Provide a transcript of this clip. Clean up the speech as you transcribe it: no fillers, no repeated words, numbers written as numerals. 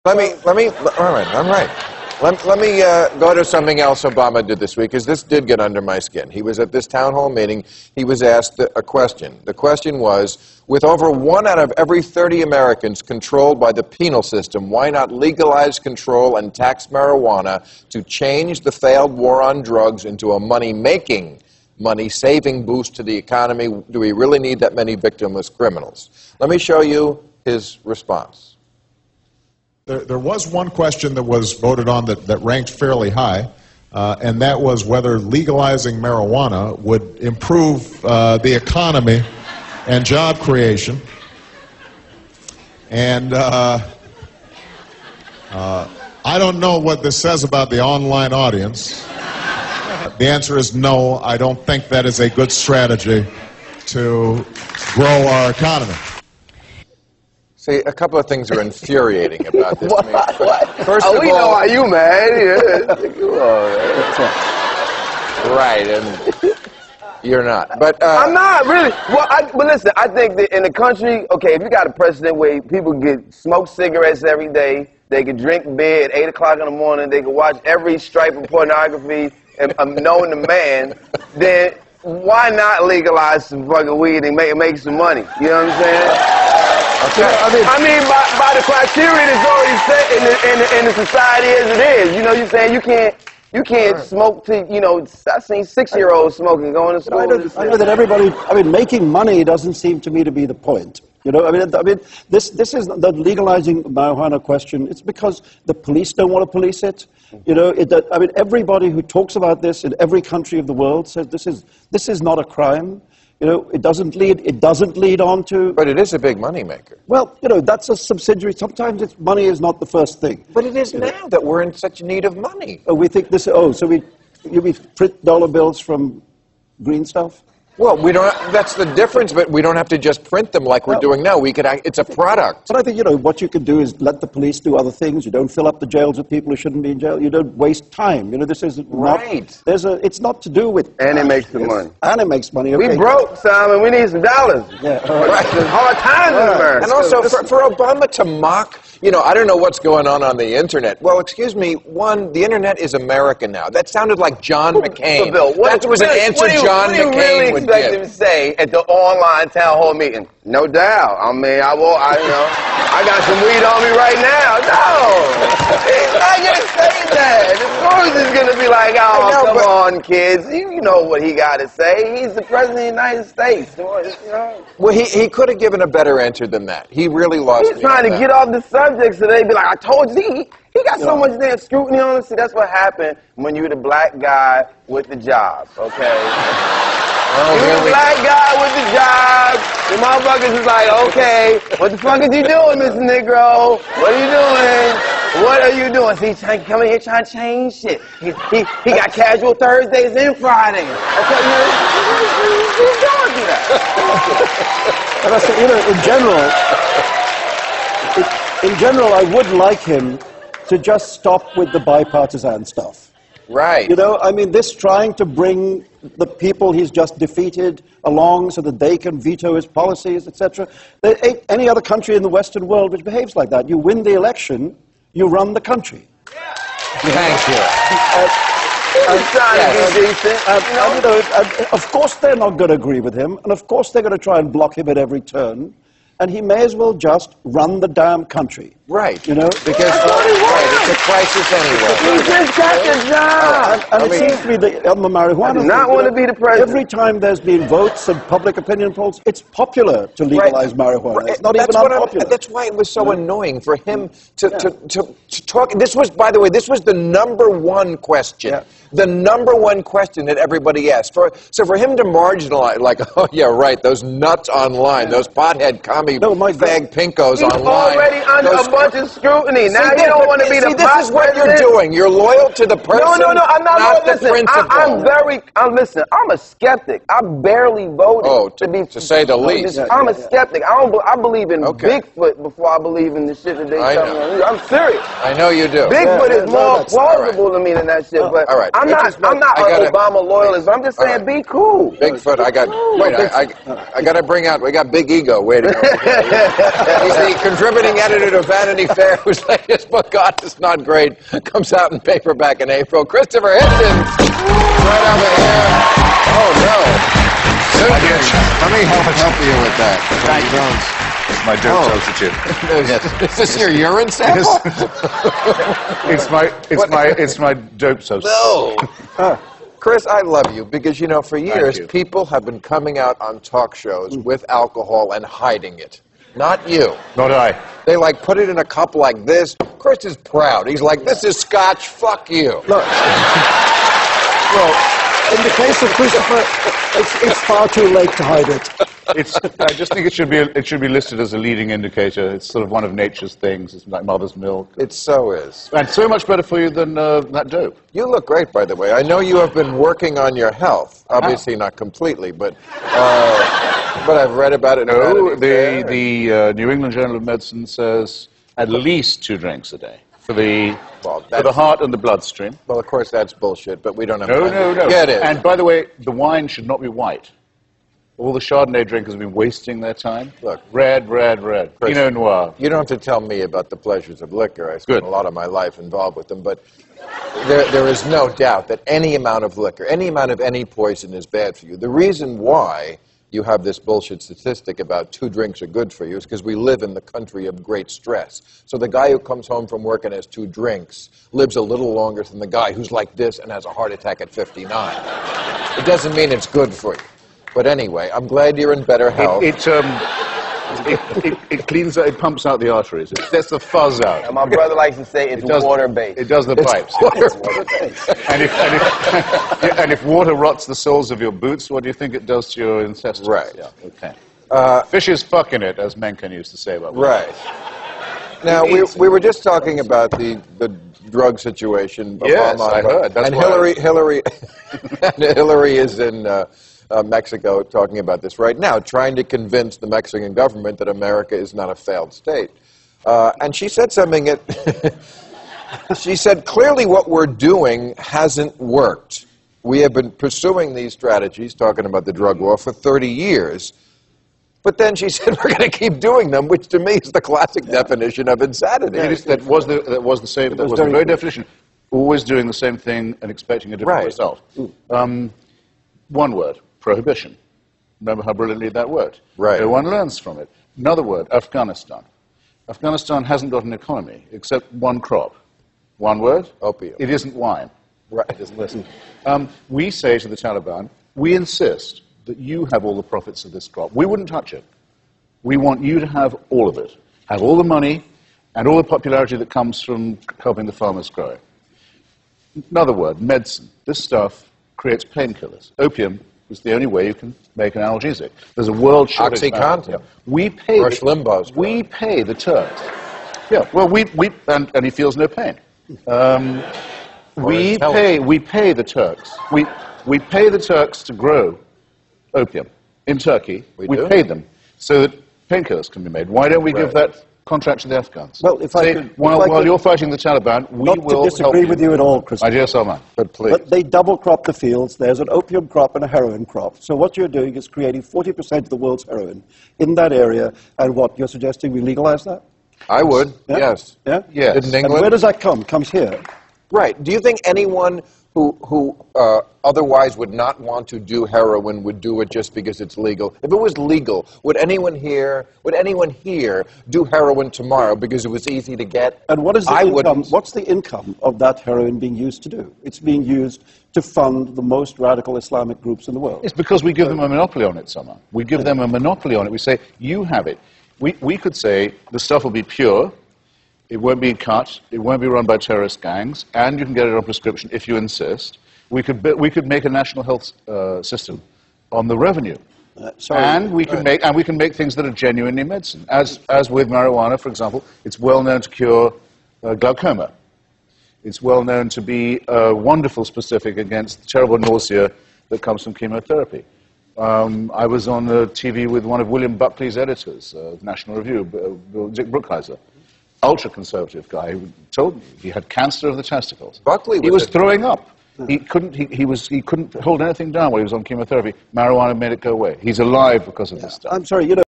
All right, I'm right. Let me go to something else Obama did this week, because this did get under my skin. He was at this town hall meeting. He was asked a question. The question was, with over 1 out of every 30 Americans controlled by the penal system, why not legalize, control, and tax marijuana to change the failed war on drugs into a money-making, money-saving boost to the economy? Do we really need that many victimless criminals? Let me show you his response. There was one question that was voted on that ranked fairly high, and that was whether legalizing marijuana would improve the economy and job creation. And I don't know what this says about the online audience. The answer is no. I don't think that is a good strategy to grow our economy. See, a couple of things are infuriating about this. What? First of all, we know how you mad. Right, and you're not. But I'm not really. Well, but listen, I think that in the country, okay, if you got a precedent where people get smoke cigarettes every day, they can drink beer at 8 o'clock in the morning, they can watch every stripe of pornography and known to man, then why not legalize some fucking weed and make some money? You know what I'm saying? okay. I mean, by the criteria that's already set in the society as it is. You know, you're saying you can't smoke to, you know, I've seen 6-year-olds smoking going to school. I know that everybody, I mean, making money doesn't seem to me to be the point. You know, I mean, this is the legalizing marijuana question. It's because the police don't want to police it. You know, I mean, everybody who talks about this in every country of the world says this is not a crime. You know, it doesn't lead on to... But it is a big moneymaker. Well, you know, that's a subsidiary. Sometimes money is not the first thing. But it is now that we're in such need of money. Oh, we think this... Oh, so we print dollar bills from green stuff? Well, we don't. That's the difference, but we don't have to just print them like we're doing now. We could. It's a product. But I think, you know, what you could do is let the police do other things. You don't fill up the jails with people who shouldn't be in jail. You don't waste time. You know, this is right. It's not to do with. And it makes the money. And it makes money. Okay. We broke, Simon. We need some dollars. Yeah. Right. There's hard times in America. And also, for Obama to mock, you know, I don't know what's going on the internet. Well, excuse me. One, the internet is America now. That sounded like John McCain. So Bill, that was an answer John McCain would give. What do you really expect him to say at the online town hall meeting? No doubt. I mean, I got some weed on me right now. No. He's not going to say that. Of course he's going to be like, come on, kids. You know what he got to say. He's the president of the United States. You know? Well, he could have given a better answer than that. He really lost me. He's trying to get off the subject so they'd be like, I told you. He got so much damn scrutiny on him. See, that's what happened when you're the black guy with the job, okay? You're the black guy with the job. The motherfuckers is like, okay, what the fuck is you doing, Mr. Negro? What are you doing? What are you doing? See, he's coming here trying to change shit. He got casual Thursdays and Fridays. Okay, he's going through that. And I say, you know, in general, I would like him to just stop with the bipartisan stuff. Right. You know, I mean, this trying to bring the people he's just defeated along so that they can veto his policies, etc. There ain't any other country in the Western world which behaves like that. You win the election, you run the country. Thank you. Of course they're not going to agree with him, and of course they're going to try and block him at every turn. And he may as well just run the damn country. Right. You know? Because it's a crisis anyway. He just got the job. And it seems to me that on the marijuana I do not want to be the president. Every time there's been votes and public opinion polls, it's popular to legalize marijuana. It's not even unpopular. That's why it was so annoying for him to talk. This was, by the way, this was the #1 question. Yeah. The #1 question that everybody asked. So for him to marginalize, like, oh yeah, right, those nuts online, those pothead commie fag pinkos online. He's already under a bunch of scrutiny. Now you don't want to be the See, this vice is what you're president? doing. You're loyal to the person, No, I'm not not the listen, principle. listen, I'm a skeptic. I barely voted to say the least. I'm a skeptic. I believe in Okay. Bigfoot before I believe in the shit that they I tell know. me. I'm serious. I know you do. Bigfoot is more that's plausible to me than that shit. But all right. I'm not I gotta- an Obama loyalist. I'm just All saying, right. be cool. Bigfoot, I got to bring out, we got Big Ego waiting over here. He's the contributing editor to Vanity Fair, whose latest book, God Is Not Great, comes out in paperback in April. Christopher Hitchens, right over here. Oh, no. Let me help you with that. Thank you. It's my dope substitute. Is this your urine sample? It's my dope substitute. No. Chris, I love you because, you know, for years, you. people have been coming out on talk shows with alcohol and hiding it. Not you. Not I. They, like, put it in a cup like this. Chris is proud. He's like, this is scotch, fuck you. Look, well, in the case of Christopher, it's far too late to hide it. I just think it should be listed as a leading indicator. It's sort of one of nature's things. It's like mother's milk. It so is. And so much better for you than that dope. You look great, by the way. I know you have been working on your health. Obviously not completely, but I've read about it. No, the New England Journal of Medicine says at least 2 drinks a day for the heart and the bloodstream. Well, of course, that's bullshit, but we don't have No. Yeah, it is. And by the way, the wine should not be white. All the Chardonnay drinkers have been wasting their time. Look. Red. Pinot Noir. You don't have to tell me about the pleasures of liquor. I spent Good. a lot of my life involved with them, but there is no doubt that any amount of liquor, any amount of any poison is bad for you. The reason why you have this bullshit statistic about 2 drinks are good for you is because we live in the country of great stress. So the guy who comes home from work and has 2 drinks lives a little longer than the guy who's like this and has a heart attack at 59. It doesn't mean it's good for you. But anyway, I'm glad you're in better health. It cleans, it pumps out the arteries. It gets the fuzz out. And my brother likes to say it's water-based. It does the pipes. And if water rots the soles of your boots, what do you think it does to your intestines? Right. Yeah, okay. Fish is fucking it, as Mencken used to say about water. Right. Now, we were just talking about the drug situation. Yes, Obama, I heard. That's and why Hillary is in Mexico talking about this right now, trying to convince the Mexican government that America is not a failed state. And she said something she said, clearly what we're doing hasn't worked. We have been pursuing these strategies, talking about the drug war, for 30 years. But then she said, we're going to keep doing them, which to me is the classic definition of insanity. That was the very definition. Always doing the same thing and expecting a different result. One word, prohibition. Remember how brilliantly that worked. Right. No one learns from it. Another word, Afghanistan. Afghanistan hasn't got an economy except one crop. One word? Opium. It isn't wine. Right. It isn't listen. We say to the Taliban, we insist that you have all the profits of this crop. We wouldn't touch it. We want you to have all of it. Have all the money and all the popularity that comes from helping the farmers grow it. Another word, medicine. This stuff creates painkillers. Opium is the only way you can make an analgesic. There's a world shortage. OxyContin. We pay. Rush Limbaugh's we pay the Turks. Yeah. Well, and he feels no pain. We pay the Turks. We pay the Turks to grow opium in Turkey. We pay them so that painkillers can be made. Why don't we give that contract to the Afghans? Well, while you're fighting the Taliban, we will not to disagree with you at all, Chris. My dear Salman, but please. But they double crop the fields. There's an opium crop and a heroin crop. So what you're doing is creating 40% of the world's heroin in that area. And what, you're suggesting we legalize that? I would, yes. Yeah? Yes. In England? And where does that come? Comes here. Right. Do you think anyone who otherwise would not want to do heroin would do it just because it's legal? If it was legal, would anyone here do heroin tomorrow because it was easy to get? And what is the I income? wouldn't. What's the income of that heroin being used to do? It's being used to fund the most radical Islamic groups in the world. it's because we give them a monopoly on it, Salman. We give them a monopoly on it. We say, you have it. We could say the stuff will be pure, it won't be cut, it won't be run by terrorist gangs, and you can get it on prescription if you insist. We could make a national health system on the revenue. And we can make things that are genuinely medicine. As with marijuana, for example, it's well known to cure glaucoma. It's well known to be a wonderful specific against the terrible nausea that comes from chemotherapy. I was on TV with one of William Buckley's editors, National Review, Dick Brookhiser, ultra-conservative guy, who told me he had cancer of the testicles. Buckley he was throwing up. He couldn't hold anything down while he was on chemotherapy. Marijuana made it go away. He's alive because of this stuff. I'm sorry, you know.